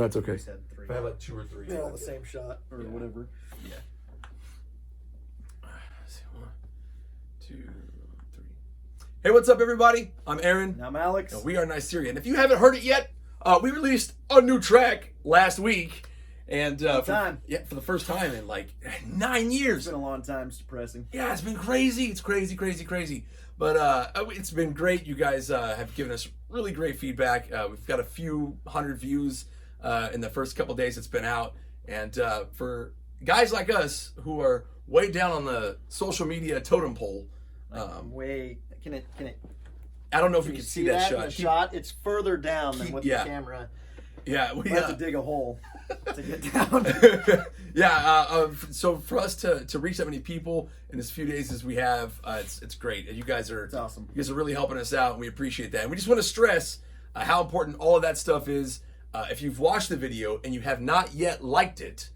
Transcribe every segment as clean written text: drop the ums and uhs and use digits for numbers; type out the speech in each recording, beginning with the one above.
No, it's okay. Just had 3. If I have like 2 or 3. They're all the same shot or whatever. Yeah. Let's see, 1, 2, 3. Hey, what's up, everybody? I'm Aaron. And I'm Alex. And we are Nyceria. And if you haven't heard it yet, we released a new track last week. And for the first time in like 9 years. It's been a long time. It's depressing. Yeah, it's been crazy. It's crazy. But it's been great. You guys have given us really great feedback. We've got a few hundred views in the first couple days it's been out. And for guys like us who are way down on the social media totem pole, Can it? I don't know if you can see that in the shot. It's further down than with the camera. Yeah, we have to dig a hole to get down. So for us to reach that many people in as few days as we have, it's great. And you guys are awesome. You guys are really helping us out, and we appreciate that. And we just want to stress how important all of that stuff is. If you've watched the video and you have not yet liked it,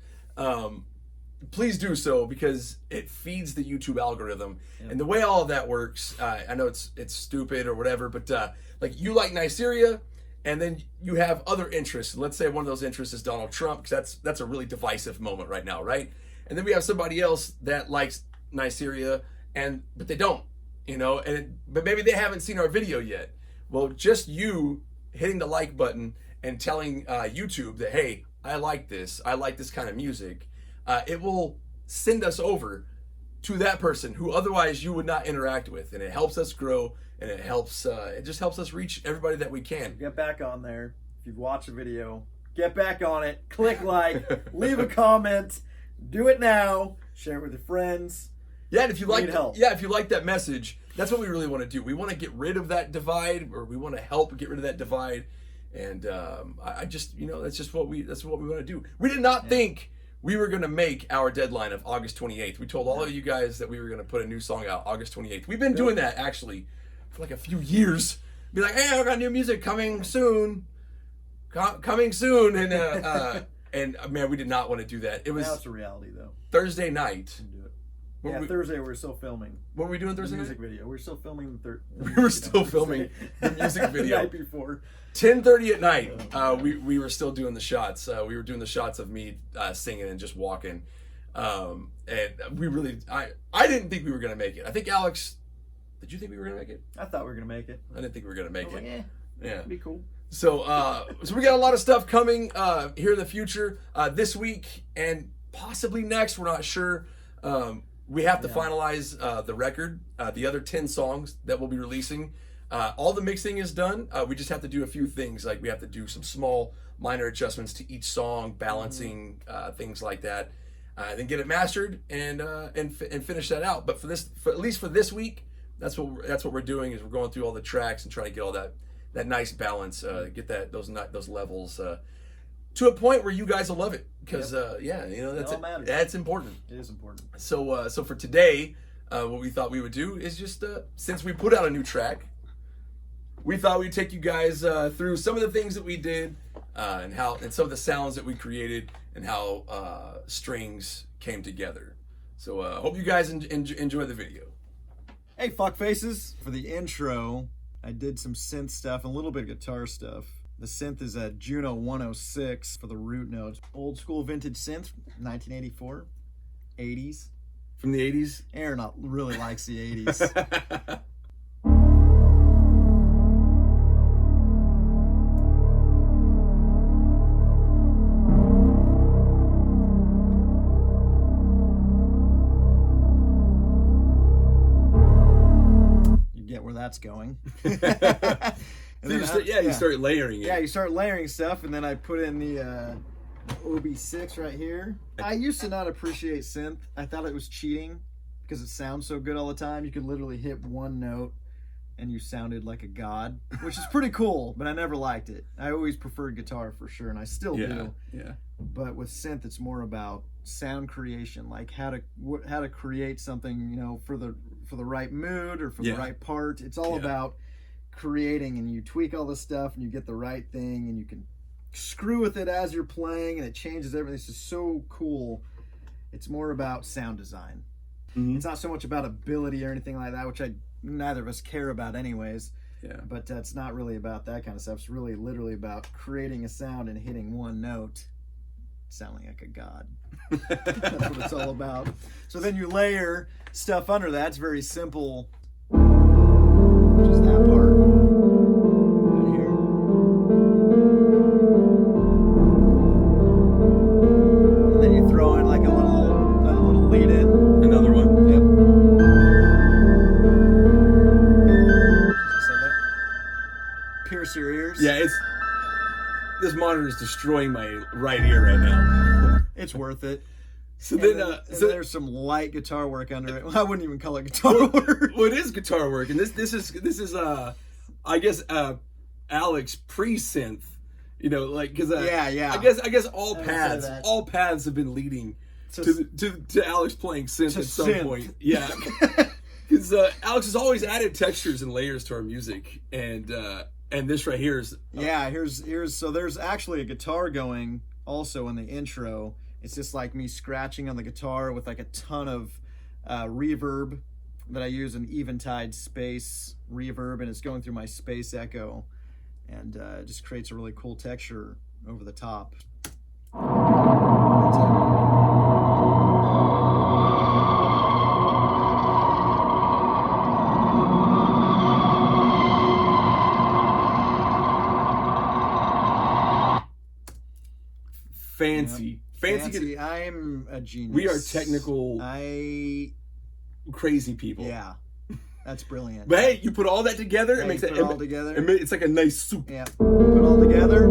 please do so, because it feeds the YouTube algorithm. Yep. And the way all of that works, I know it's stupid or whatever, but like you like Nyceria, and then you have other interests. Let's say one of those interests is Donald Trump, because that's a really divisive moment right now, right? And then we have somebody else that likes Nyceria, but they don't, but maybe they haven't seen our video yet. Well, just you hitting the like button and telling YouTube that, hey, I like this kind of music, it will send us over to that person who otherwise you would not interact with, and it helps us grow, and it just helps us reach everybody that we can. Get back on there. If you've watched the video, get back on it. Click like, leave a comment, do it now, share it with your friends. Yeah, and if you like that message, that's what we really want to do. We want to get rid of that divide, or we want to help get rid of that divide. And I just, that's what we want to do. We did not think we were going to make our deadline of August 28th. We told all of you guys that we were going to put a new song out August 28th. We've been doing that actually for like a few years. Be like, hey, I got new music coming soon. And man, we did not want to do that. It was now it's a reality though. Thursday night. Thursday we were still filming. What were we doing Thursday night? Music video. We were still filming the music video. The night before. 10:30 at night. We were still doing the shots. We were doing the shots of me singing and just walking. And we really, I didn't think we were gonna make it. I think Alex, did you think we were gonna make it? I thought we were gonna make it. I didn't think we were gonna make it. Like, yeah, it'd be cool. So we got a lot of stuff coming here in the future, this week and possibly next. We're not sure. We have to finalize the record, the other 10 songs that we'll be releasing. All the mixing is done. We just have to do a few things, like we have to do some small minor adjustments to each song, balancing, things like that. Then get it mastered and finish that out. But at least for this week, that's what we're doing, is we're going through all the tracks and trying to get all that nice balance, get those levels to a point where you guys will love it, because that's important. It is important. So for today, what we thought we would do is just since we put out a new track, we thought we'd take you guys through some of the things that we did, and some of the sounds that we created, and how strings came together. So hope you guys enjoy the video. Hey, fuck faces! For the intro, I did some synth stuff and a little bit of guitar stuff. The synth is a JUNO 106 for the root notes. Old school vintage synth, 1984, 80s. From the 80s? Aaron really likes the 80s. That's going. You start layering it. Yeah, you start layering stuff, and then I put in the OB6 right here. I used to not appreciate synth. I thought it was cheating because it sounds so good all the time. You could literally hit one note and you sounded like a god, which is pretty cool, but I never liked it. I always preferred guitar for sure, and I still do. Yeah. But with synth, it's more about sound creation, like how to create something, for the right mood or for the right part. It's all about creating, and you tweak all this stuff and you get the right thing, and you can screw with it as you're playing, and it changes everything. It's just so cool. It's more about sound design. Mm-hmm. It's not so much about ability or anything like that, which neither of us care about anyways. Yeah. But it's not really about that kind of stuff. It's really literally about creating a sound and hitting one note, sounding like a god. That's what it's all about. So then you layer stuff under that. It's very simple. Just that part right here. And then you throw in like a little lead in. Another one. Yep. Just like that. Pierce your ears. Yeah, this monitor is destroying my right ear right now. It's worth it. So And then, then there's some light guitar work under it. Well, I wouldn't even call it guitar work. well, it is guitar work, and this is I guess Alex pre-synth. You know, like because yeah. I guess all paths have been leading to Alex playing synth at some point. Yeah, because Alex has always added textures and layers to our music, and this right here is here's so there's actually a guitar going also in the intro. It's just like me scratching on the guitar with like a ton of reverb that I use, an Eventide space reverb, and it's going through my space echo, and it just creates a really cool texture over the top. fancy. I'm a genius. We are technical, crazy people. Yeah, that's brilliant. But hey, you put all that together, it makes it all together. It's like a nice soup. Yeah, put it all together.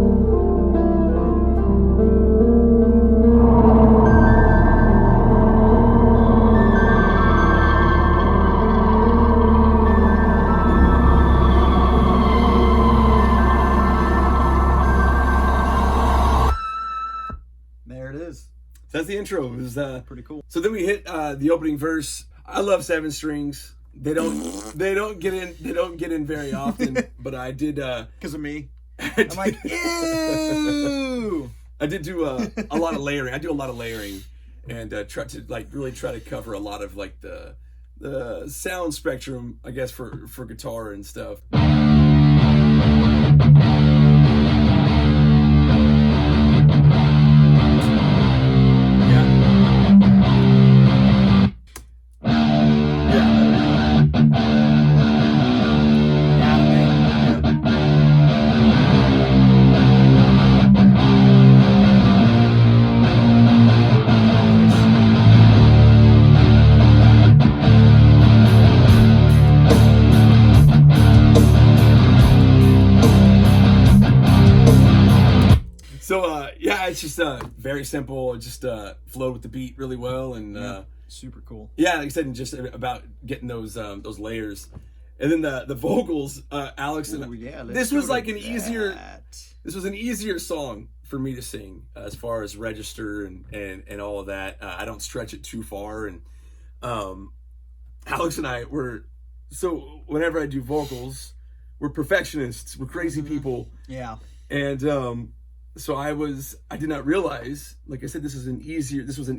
That's the intro. It was pretty cool. So then we hit the opening verse. I love 7 strings. They don't get in very often, but I did because of me. I'm like, ew. I did do a lot of layering. I do a lot of layering, and try to cover a lot of like the sound spectrum, I guess, for guitar and stuff. It's just very simple. It just flowed with the beat really well, and super cool. Yeah, like I said, just about getting those layers, and then the vocals. Alex and this was like an easier. This was an easier song for me to sing as far as register and all of that. I don't stretch it too far, and Alex and I were whenever I do vocals, we're perfectionists. We're crazy people. Yeah, and. So I did not realize, like I said, this was an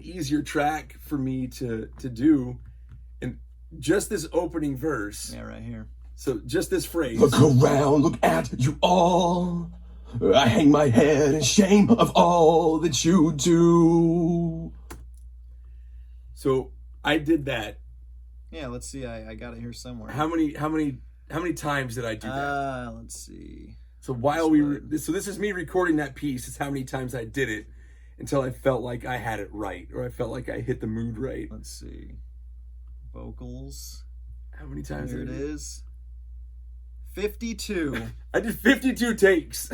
easier track for me to do, and just this opening verse. Yeah, right here. So just this phrase. Look around, look at you all. I hang my head in shame of all that you do. So I did that. Yeah, let's see. I got it here somewhere. How many times did I do that? Let's see. So so this is me recording that piece. It's how many times I did it until I felt like I had it right, or I felt like I hit the mood right. Let's see. Vocals. How many times? Here it is. 52. I did 52 takes.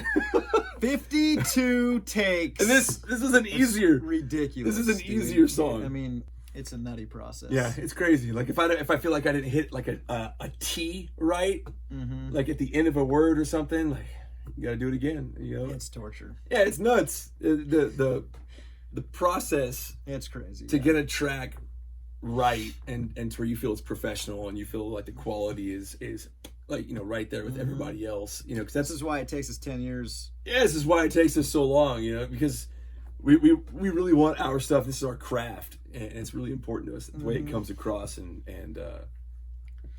52 takes. And this is an easier. Ridiculous. This is an easier song. I mean, it's a nutty process. Yeah, it's crazy. Like if I feel like I didn't hit like a T right, like at the end of a word or something, like you gotta do it again. You know, it's torture. Yeah, it's nuts. The process. It's crazy to get a track right and to where you feel it's professional and you feel like the quality is like, you know, right there with everybody else. You know, because this is why it takes us 10 years. Yeah, this is why it takes us so long. You know, because we really want our stuff. This is our craft, and it's really important to us the way it comes across. And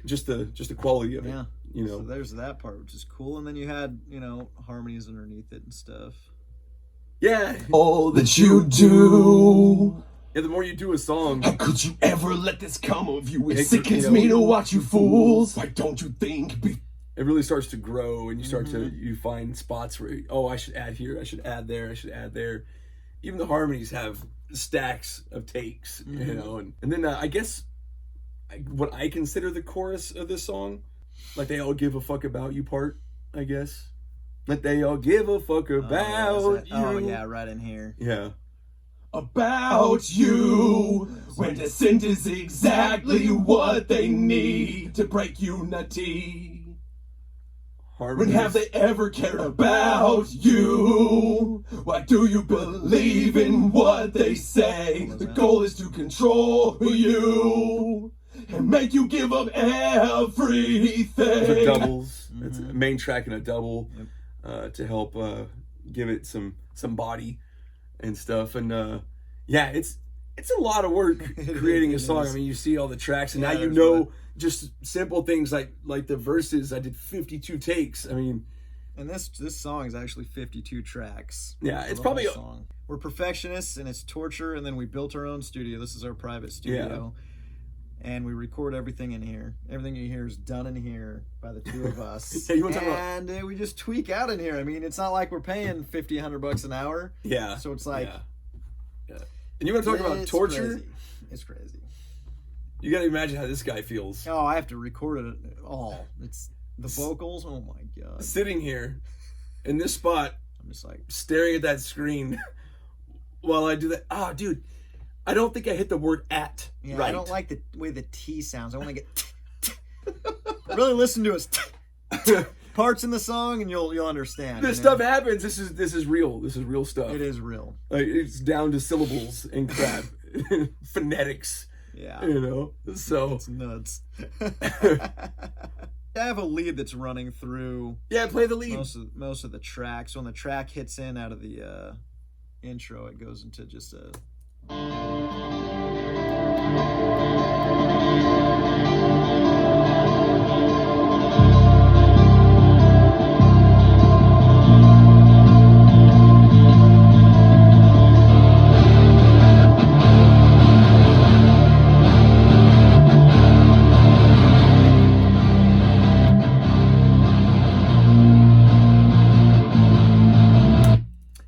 just the quality of it. Yeah. You know. So there's that part, which is cool, and then you had harmonies underneath it and stuff. Yeah. All that you do. Yeah, the more you do a song, How could you ever let this come of you? It sickens me to watch you fools. Why don't you think? It really starts to grow, and you start to you find spots where I should add here, I should add there, I should add there. Even the harmonies have stacks of takes, you know, and then I guess what I consider the chorus of this song, like they all give a fuck about you part, I guess. Like they all give a fuck about you. Oh yeah, right in here. Yeah. About you, when dissent is exactly what they need to break unity. When have they ever cared about you? Why do you believe in what they say? The goal is to control you and make you give up everything. For doubles, it's a main track and a double to help give it some body and stuff. And yeah, it's a lot of work creating a song. I mean, you see all the tracks, and now you know just simple things like the verses. I did 52 takes. I mean, and this song is actually 52 tracks. Yeah, it's probably a song. We're perfectionists, and it's torture. And then we built our own studio. This is our private studio. And we record everything in here. Everything you hear is done in here by the two of us. Yeah, you want to talk and we just tweak out in here. I mean, it's not like we're paying $50, $100 an hour. Yeah. So it's like... Yeah. And you want to talk about torture? Crazy. It's crazy. You got to imagine how this guy feels. Oh, I have to record it all. It's the vocals. Oh, my God. Sitting here in this spot, I'm just like... staring at that screen while I do that. Oh, dude. I don't think I hit the word at right. I don't like the way the T sounds. I want to get really listen to us parts in the song, and you'll understand. This stuff happens. This is real. This is real stuff. It is real. Like it's down to syllables and crap, phonetics. Yeah, you know. So it's nuts. I have a lead that's running through. Yeah, play the lead. Most of the tracks. So when the track hits in out of the intro, it goes into just a.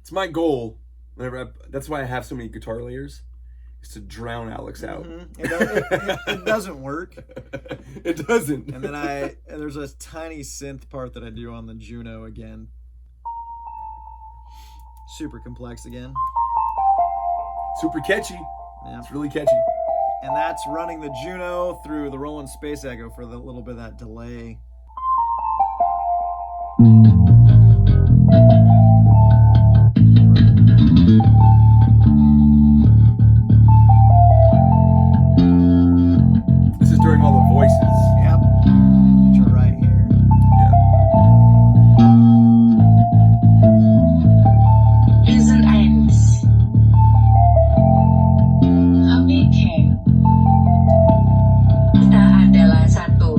It's my goal. That's why I have so many guitar layers, is to drown Alex out. It doesn't work. It doesn't. And then there's a tiny synth part that I do on the JUNO again. Super complex again. Super catchy. Yeah. It's really catchy. And that's running the JUNO through the Roland Space Echo for the little bit of that delay. This is during all the voices. Yep. Which are right here. Listen eins. HARMONIES. Kita adalah satu.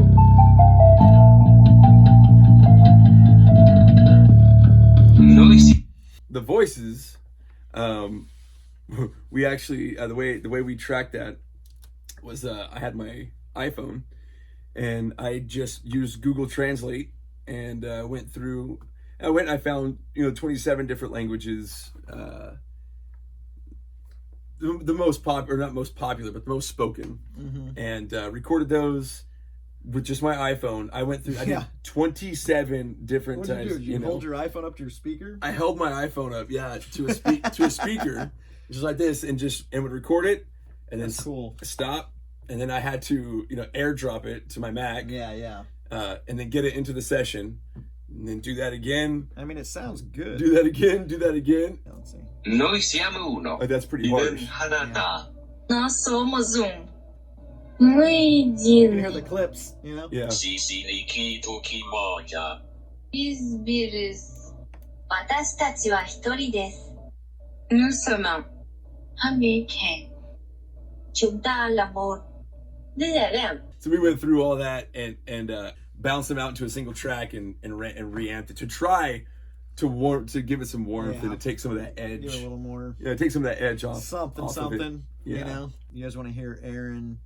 The voices, we actually the way we tracked that was I had my iPhone and I just used Google Translate and went through. I found 27 different languages. The most popular, not most popular, but the most spoken, and recorded those with just my iPhone. I went through. I did 27 different What did times. you do? Did you hold your iPhone up to your speaker? I held my iPhone up, to a speaker, just like this, and would record it, and then stop, and then I had to airdrop it to my Mac. Yeah. And then get it into the session, and then do that again. I mean, it sounds good. Do that again. Do that again. Let's see. Noi siamo uno. Like, that's pretty harsh. 하나다. Nós somos um. You can hear the clips, Yeah. 시시리키 도키모야. Biz biriz. 私たちは一人です。 Nous sommes un. Chúng ta là một. 느낌. So we went through all that and bounced them out into a single track and reamped it to try to give it some warmth and to take some of that edge. Give it a little more. Yeah, take some of that edge off. Something. Of it. Yeah. You know. You guys want to hear Aaron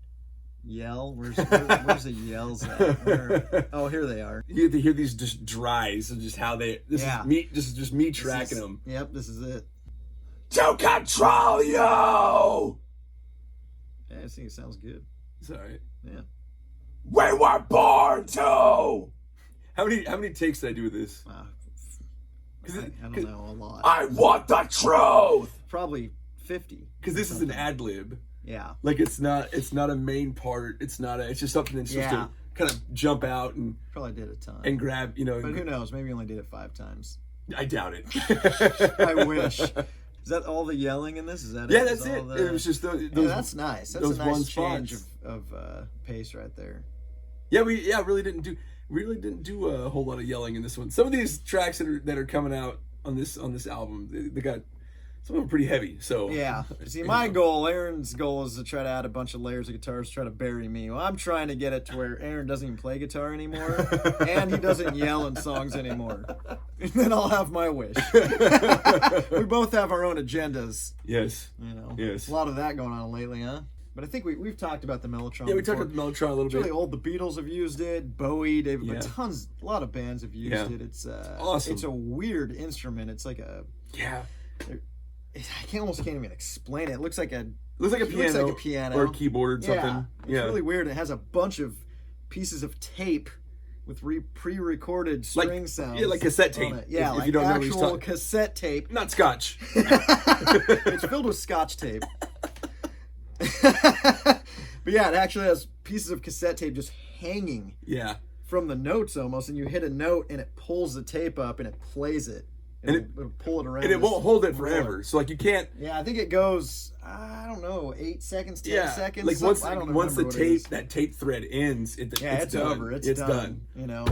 yell? Where's the yells at? Oh, here they are. You get to hear these just dries of just how they. This is me. This is just me tracking them. Yep, this is it. To control you. Yeah, I think it sounds good. Sorry. Yeah. We were born to. How many takes did I do with this? I don't know, a lot. I want the truth. Probably 50. Because this is an ad lib. Yeah. Like it's not a main part. It's just something that's supposed to kind of jump out and probably did a ton and grab, you know. But who knows? Maybe you only did it 5 times. I doubt it. I wish. Is that all the yelling in this? Is that yeah? That's it. It was just those. Yeah, that's nice. That's a nice change spots. of pace right there. Yeah, we really didn't do a whole lot of yelling in this one. Some of these tracks that are coming out on this album, they got some of them pretty heavy. So yeah, see, Aaron's goal is to try to add a bunch of layers of guitars, try to bury me. Well, I'm trying to get it to where Aaron doesn't even play guitar anymore, and he doesn't yell in songs anymore. And then I'll have my wish. We both have our own agendas. Yes. You know. Yes. A lot of that going on lately, huh? But I think we've talked about the Mellotron. Yeah, we talked about the Mellotron a little bit. It's really old. The Beatles have used it. Bowie, David, but a lot of bands have used it. It's awesome. It's a weird instrument. It's like a I almost can't even explain it. It looks like a piano or a keyboard or something. It's really weird. It has a bunch of pieces of tape with pre-recorded string sounds. Yeah, like cassette tape. Yeah, if like you don't actual know cassette tape. Not scotch. It's filled with scotch tape. But yeah, it actually has pieces of cassette tape just hanging from the notes almost, and you hit a note and it pulls the tape up and it plays it. And it'll pull it around. And it won't hold it forever. So like you can't. Yeah, I think it goes, I don't know, 8 seconds, 10 seconds. Like once that tape thread ends, it's done. Over. It's done. You know,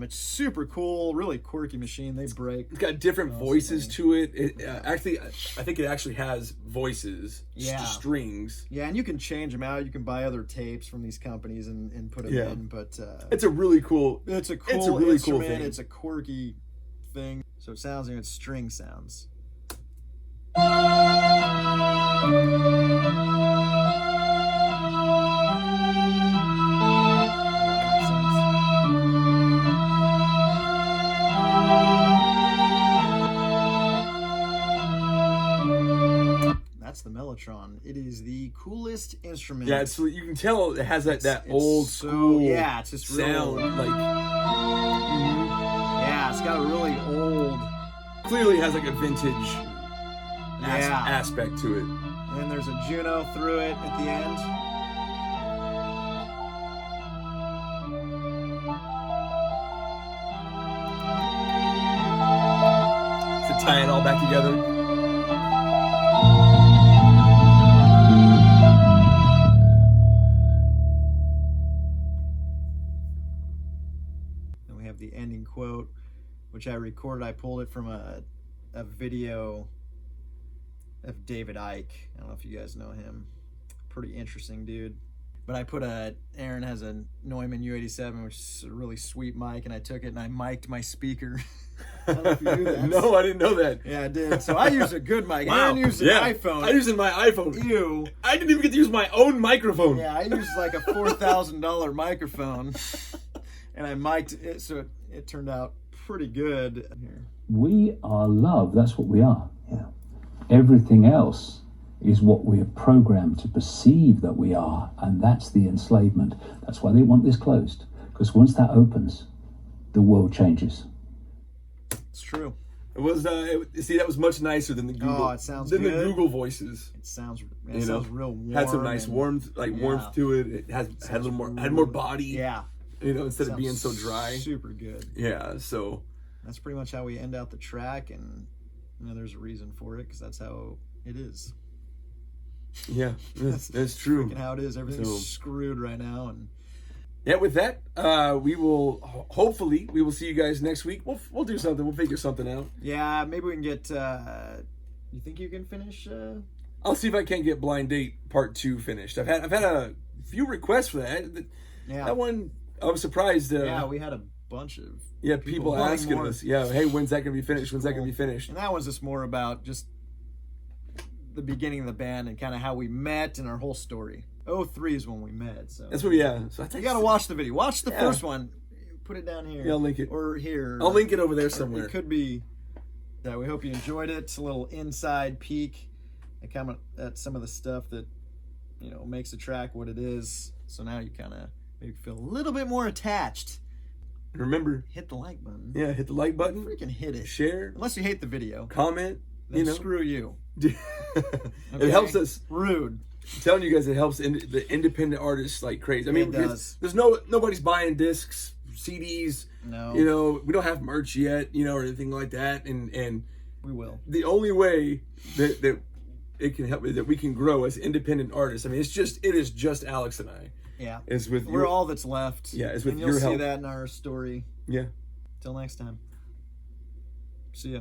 it's super cool, really quirky machine. They break. It's got different voices to it. Actually, I think it actually has voices, strings. Yeah, and you can change them out. You can buy other tapes from these companies and put them in. But it's a really cool. It's a really instrument. Cool thing. It's a quirky thing. So it sounds like it's string sounds. That's the Mellotron. It is the coolest instrument. Yeah, so you can tell it has that old school. Yeah, it's just sound real, yeah, it's got a really old. Clearly has like a vintage aspect to it. And then there's a JUNO through it at the end. To tie it all back together. Then we have the ending quote, which I recorded. I pulled it from a video of David Icke. I don't know if you guys know him. Pretty interesting dude. But I put Aaron has a Neumann U87, which is a really sweet mic, and I took it and I mic'd my speaker. I don't know if you knew that. No, I didn't know that. Yeah, I did. So I used a good mic. Wow. Aaron used an iPhone. I used my iPhone. I didn't even get to use my own microphone. Yeah, I used like a $4,000 microphone, and I mic'd it, so it turned out pretty good. Here. We are love. That's what we are. Yeah. Everything else is what we are programmed to perceive that we are, and that's the enslavement. That's why they want this closed, because once that opens, the world changes. It's true. It was that was much nicer than the Google. Oh, it sounds than good. the Google voices. It sounds real warm. Had some nice warmth to it. It had a little more, had more body. Yeah. You know, instead of being so dry. Super good. Yeah. So that's pretty much how we end out the track, and there's a reason for it, because that's how it is. Yeah, that's true. How it is. Everything's screwed right now, and yeah. With that, we will hopefully see you guys next week. We'll do something. We'll figure something out. Yeah, maybe we can get. You think you can finish? I'll see if I can get Blind Date Part 2 finished. I've had a few requests for that. Yeah. That one, I was surprised. Yeah, we had a bunch of people wanting asking more. us. Yeah, hey, when's that gonna be finished? When's that gonna be finished? And that one's just more about just the beginning of the band and kind of how we met and our whole story. 03 is when we met. So That's what. Yeah. So I think you got to watch the video. Watch the first one. Put it down here. Yeah, I'll link it. Or here. I'll link it over there somewhere. It could be. Yeah, we hope you enjoyed it. It's a little inside peek at some of the stuff that, you know, makes the track what it is. So now you kind of maybe feel a little bit more attached. Remember, hit the like button. Yeah, hit the like button. Freaking hit it. Share. Unless you hate the video. Comment. Then screw you. It helps us. Rude. I'm telling you guys, it helps the independent artists like crazy. I mean, It does. there's nobody's buying discs, CDs. No. You know, we don't have merch yet, you know, or anything like that. And we will. The only way that it can help is that we can grow as independent artists. I mean, it is just Alex and I. Yeah. It's with We're all that's left. Yeah, it's with and your you'll help. see that in our story. Yeah. Till next time. See ya.